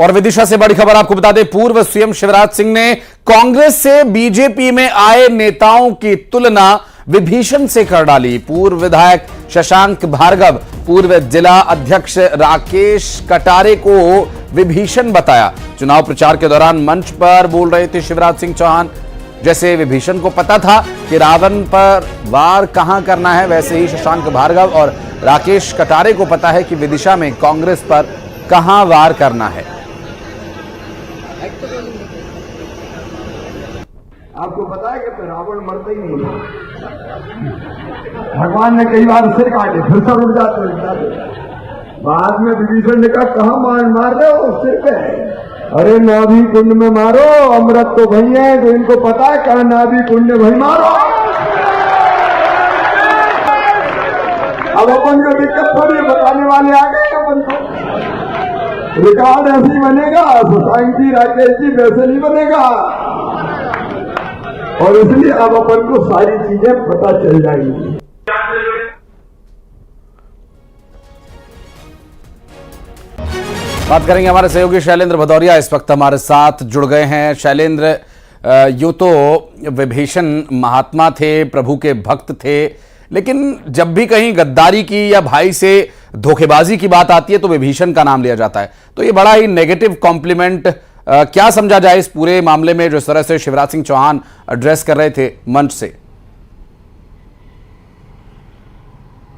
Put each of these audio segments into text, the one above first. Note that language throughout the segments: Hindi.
और विदिशा से बड़ी खबर आपको बता दें, पूर्व सीएम शिवराज सिंह ने कांग्रेस से बीजेपी में आए नेताओं की तुलना विभीषण से कर डाली। पूर्व विधायक शशांक भार्गव, पूर्व जिला अध्यक्ष राकेश कटारे को विभीषण बताया। चुनाव प्रचार के दौरान मंच पर बोल रहे थे शिवराज सिंह चौहान। जैसे विभीषण को पता था कि रावण पर वार कहां करना है, वैसे ही शशांक भार्गव और राकेश कटारे को पता है कि विदिशा में कांग्रेस पर कहां वार करना है। आपको पता है कि रावण मरता ही नहीं है। भगवान ने कई बार सिर काटे, फिर सर उठ जाते। बाद में विभीषण ने कहा, कहां मार रहे हो? सिर पे। अरे नाभि कुंड में मारो, अमृत तो वही है जो इनको पता है, कहा नाभि कुंड में वही मारो। अब अपन को दिक्कत थोड़ी बताने वाले आ गए अपन को। रिकॉर्ड ऐसे ही बनेगा, शशांक जी राकेश जी वैसे नहीं बनेगा। और इसलिए अब अपन को सारी चीजें पता चल जाएंगी। बात करेंगे, हमारे सहयोगी शैलेंद्र भदौरिया इस वक्त हमारे साथ जुड़ गए हैं। शैलेंद्र, यूं तो विभीषण महात्मा थे, प्रभु के भक्त थे, लेकिन जब भी कहीं गद्दारी की या भाई से धोखेबाजी की बात आती है तो विभीषण का नाम लिया जाता है। तो ये बड़ा ही नेगेटिव कॉम्प्लीमेंट क्या समझा जाए इस पूरे मामले में, जिस तरह से शिवराज सिंह चौहान एड्रेस कर रहे थे मंच से?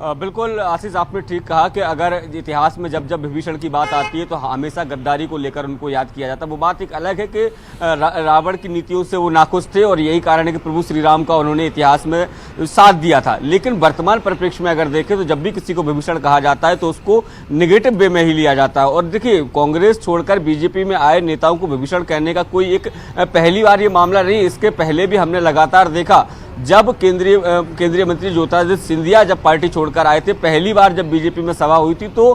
बिल्कुल आशीष, आपने ठीक कहा कि अगर इतिहास में जब जब विभीषण की बात आती है तो हमेशा गद्दारी को लेकर उनको याद किया जाता है। वो बात एक अलग है कि रावण की नीतियों से वो नाखुश थे और यही कारण है कि प्रभु श्री राम का उन्होंने इतिहास में साथ दिया था। लेकिन वर्तमान परिप्रेक्ष्य में अगर देखें तो जब भी किसी को विभीषण कहा जाता है तो उसको निगेटिव वे में ही लिया जाता है। और देखिए, कांग्रेस छोड़कर बीजेपी में आए नेताओं को विभीषण कहने का कोई एक पहली बार ये मामला नहीं। इसके पहले भी हमने लगातार देखा, जब केंद्रीय मंत्री ज्योतिरादित्य सिंधिया जब पार्टी छोड़कर आए थे, पहली बार जब बीजेपी में सभा हुई थी तो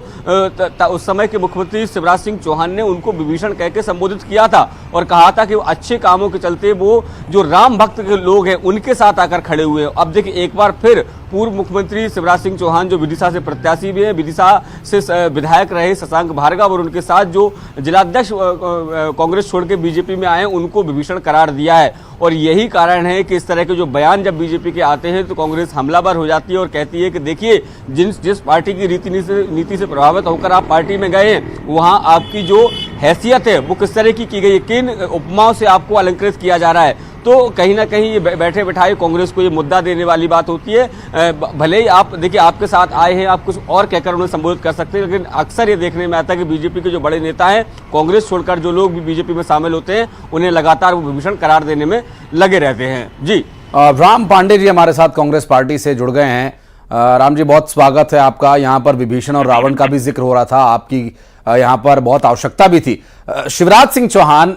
उस समय के मुख्यमंत्री शिवराज सिंह चौहान ने उनको विभीषण कहकर संबोधित किया था और कहा था कि वो अच्छे कामों के चलते वो जो राम भक्त के लोग हैं उनके साथ आकर खड़े हुए हैं। अब देखिए, एक बार फिर पूर्व मुख्यमंत्री शिवराज सिंह चौहान जो विदिशा से प्रत्याशी भी हैं, विदिशा से विधायक रहे शशांक भार्गव और उनके साथ जो जिलाध्यक्ष कांग्रेस छोड़ के बीजेपी में आए उनको विभीषण करार दिया है। और यही कारण है कि इस तरह के जो बयान जब बीजेपी के आते हैं तो कांग्रेस हमलावर हो जाती है और कहती है कि देखिए, जिस पार्टी की नीति से प्रभावित होकर आप पार्टी में गए हैं, वहां आपकी जो हैसियत है वो किस तरह की गई है, किन उपमाओं से आपको अलंकृत किया जा रहा है। तो कहीं ना कहीं ये बैठे बैठाए कांग्रेस को ये मुद्दा देने वाली बात होती है। भले ही आप देखिए, आपके साथ आए हैं, आप कुछ और कहकर उन्हें संबोधित कर सकते हैं, लेकिन अक्सर ये देखने में आता है कि बीजेपी के जो बड़े नेता हैं, कांग्रेस छोड़कर जो लोग भी बीजेपी में शामिल होते हैं, उन्हें लगातार वो विभीषण करार देने में लगे रहते हैं। जी, राम पांडे जी हमारे साथ कांग्रेस पार्टी से जुड़ गए हैं। राम जी, बहुत स्वागत है आपका। यहाँ पर विभीषण और रावण का भी जिक्र हो रहा था, आपकी यहाँ पर बहुत आवश्यकता भी थी। शिवराज सिंह चौहान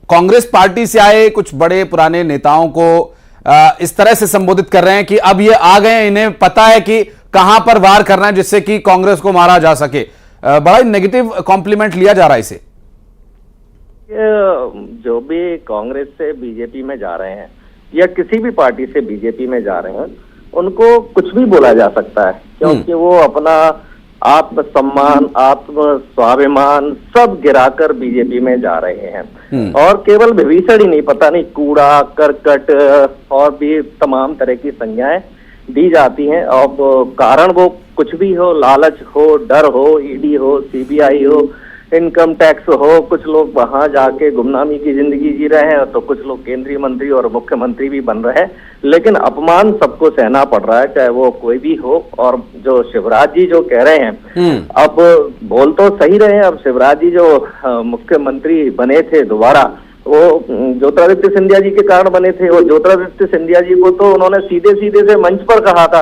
कांग्रेस पार्टी से आए कुछ बड़े पुराने नेताओं को इस तरह से संबोधित कर रहे हैं कि अब ये आ गए, इन्हें पता है कि कहां पर वार करना है जिससे कि कांग्रेस को मारा जा सके। बड़ा ही नेगेटिव कॉम्प्लीमेंट लिया जा रहा है इसे। जो भी कांग्रेस से बीजेपी में जा रहे हैं या किसी भी पार्टी से बीजेपी में जा रहे हैं, उनको कुछ भी बोला जा सकता है, क्योंकि वो अपना आत्मसम्मान, आत्म स्वाभिमान सब गिराकर बीजेपी में जा रहे हैं। और केवल विभीषण ही नहीं, पता नहीं कूड़ा करकट और भी तमाम तरह की संज्ञाएं दी जाती हैं। अब कारण वो कुछ भी हो, लालच हो, डर हो, ईडी हो, सीबीआई हो, इनकम टैक्स हो, कुछ लोग वहां जाके गुमनामी की जिंदगी जी रहे हैं तो कुछ लोग केंद्रीय मंत्री और मुख्यमंत्री भी बन रहे हैं, लेकिन अपमान सबको सहना पड़ रहा है, चाहे वो कोई भी हो। और जो शिवराज जी जो कह रहे हैं, अब बोल तो सही रहे हैं। अब शिवराज जी जो मुख्यमंत्री बने थे दोबारा, वो ज्योतिरादित्य सिंधिया जी के कारण बने थे। और ज्योतिरादित्य सिंधिया जी को तो उन्होंने सीधे सीधे से मंच पर कहा था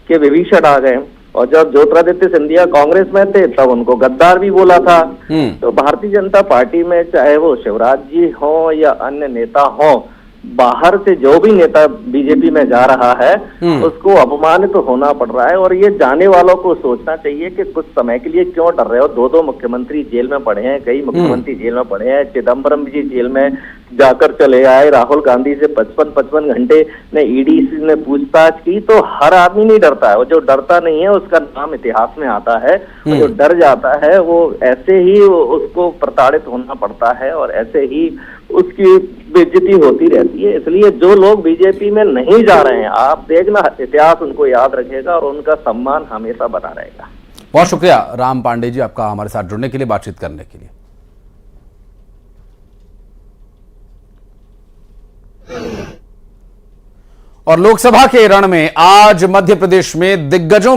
कि विभीषण आ गए। और जब ज्योतिरादित्य सिंधिया कांग्रेस में थे तब उनको गद्दार भी बोला था। तो भारतीय जनता पार्टी में चाहे वो शिवराज जी हो या अन्य नेता हो, बाहर से जो भी नेता बीजेपी में जा रहा है उसको अपमानित तो होना पड़ रहा है। और ये जाने वालों को सोचना चाहिए कि कुछ समय के लिए क्यों डर रहे हो। दो मुख्यमंत्री जेल में पड़े हैं, कई मुख्यमंत्री जेल में पड़े हैं, चिदम्बरम जी जेल में जाकर चले आए, राहुल गांधी से 55 घंटे ने ईडी ने पूछताछ की, तो हर आदमी नहीं डरता है। वो जो डरता नहीं है उसका नाम इतिहास में आता है, और जो डर जाता है वो ऐसे ही उसको प्रताड़ित होना पड़ता है और ऐसे ही उसकी बेइज्जती होती रहती है। इसलिए जो लोग बीजेपी में नहीं जा रहे हैं, आप देखना इतिहास उनको याद रखेगा और उनका सम्मान हमेशा बना रहेगा। बहुत शुक्रिया राम पांडे जी आपका हमारे साथ जुड़ने के लिए, बातचीत करने के लिए। और लोकसभा के रण में आज मध्य प्रदेश में दिग्गजों